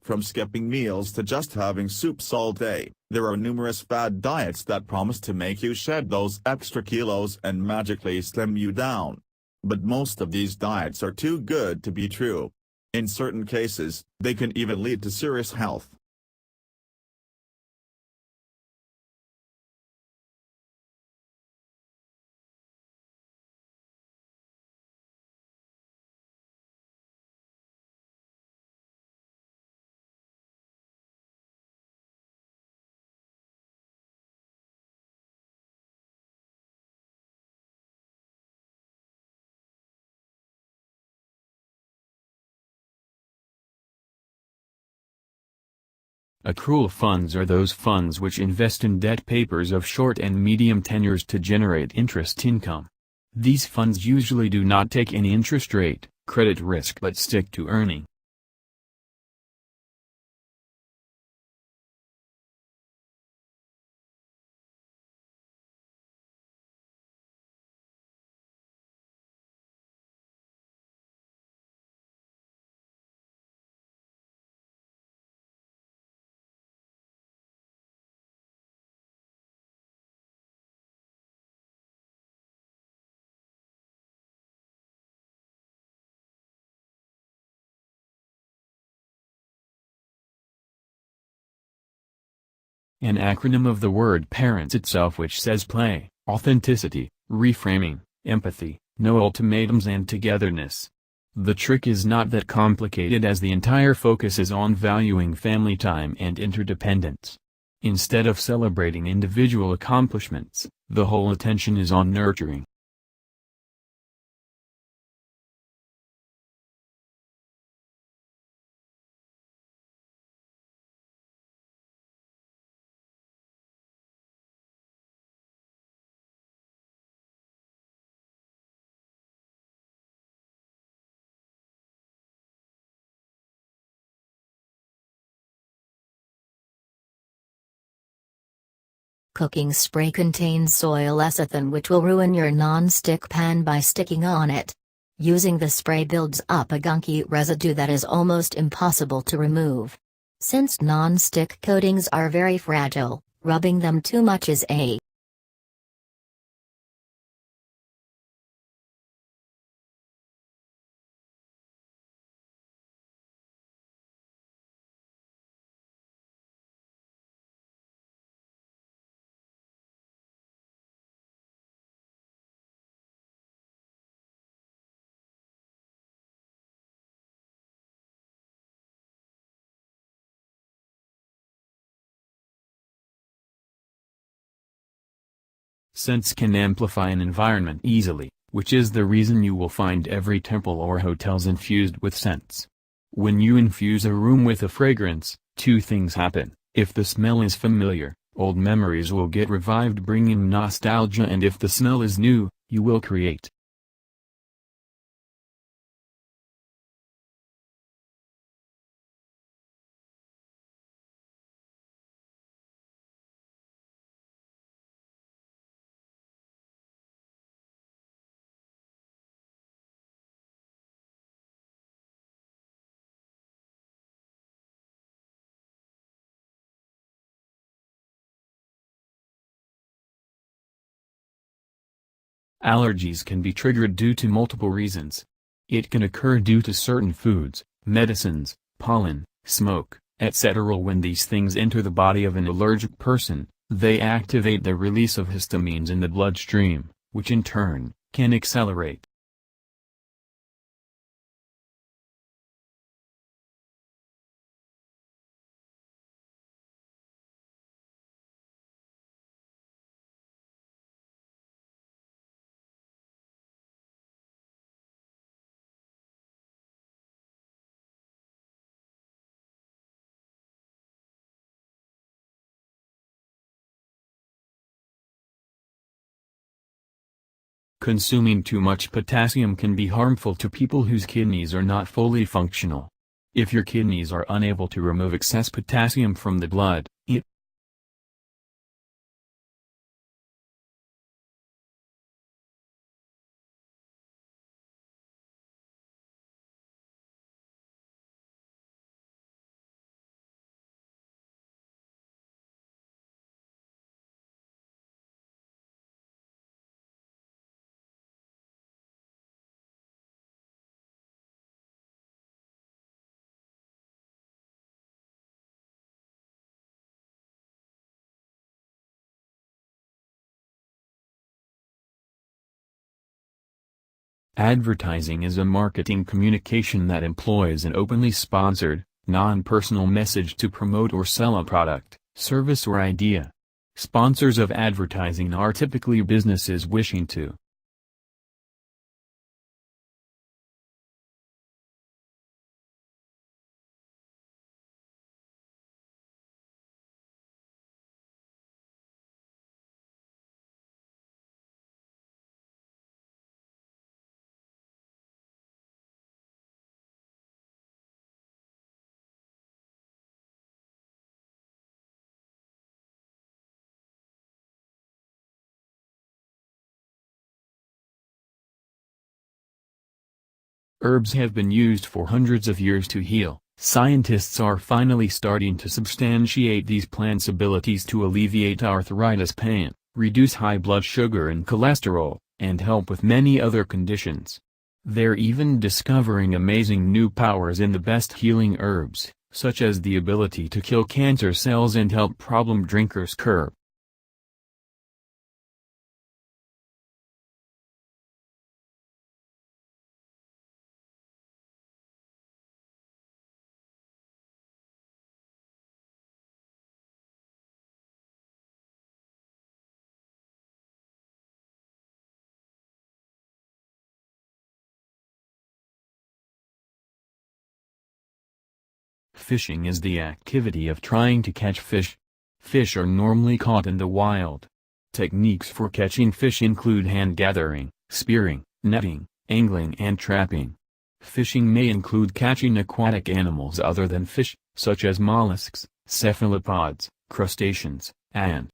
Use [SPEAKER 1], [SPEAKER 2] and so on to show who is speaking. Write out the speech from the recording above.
[SPEAKER 1] From skipping meals to just having soups all day, there are numerous fad diets that promise to make you shed those extra kilos and magically slim you down. But most of these diets are too good to be true. In certain cases, they can even lead to serious health.
[SPEAKER 2] Accrual funds are those funds which invest in debt papers of short and medium tenures to generate interest income. These funds usually do not take any interest rate, credit risk but stick to earning. An acronym of the word parents itself, which says play, authenticity, reframing, empathy, no ultimatums and togetherness. The trick is not that complicated, as the entire focus is on valuing family time and interdependence. Instead of celebrating individual accomplishments, the whole attention is on nurturing.
[SPEAKER 3] Cooking spray contains soy lecithin, which will ruin your non-stick pan by sticking on it. Using the spray builds up a gunky residue that is almost impossible to remove. Since non-stick coatings are very fragile, rubbing them too much is a
[SPEAKER 2] Scents can amplify an environment easily, which is the reason you will find every temple or hotels infused with scents. When you infuse a room with a fragrance, two things happen. If the smell is familiar, old memories will get revived, bringing nostalgia, and if the smell is new, you will create allergies can be triggered due to multiple reasons. It can occur due to certain foods, medicines, pollen, smoke, etc. When these things enter the body of an allergic person, they activate the release of histamines in the bloodstream, which in turn can accelerate consuming too much potassium can be harmful to people whose kidneys are not fully functional. If your kidneys are unable to remove excess potassium from the blood, it Advertising is a marketing communication that employs an openly sponsored, non-personal message to promote or sell a product, service or idea. Sponsors of advertising are typically businesses wishing to Herbs have been used for hundreds of years to heal. Scientists are finally starting to substantiate these plants' abilities to alleviate arthritis pain, reduce high blood sugar and cholesterol, and help with many other conditions. They're even discovering amazing new powers in the best healing herbs, such as the ability to kill cancer cells and help problem drinkers curb Fishing is the activity of trying to catch fish. Fish are normally caught in the wild. Techniques for catching fish include hand gathering, spearing, netting, angling and trapping. Fishing may include catching aquatic animals other than fish, such as mollusks, cephalopods, crustaceans, and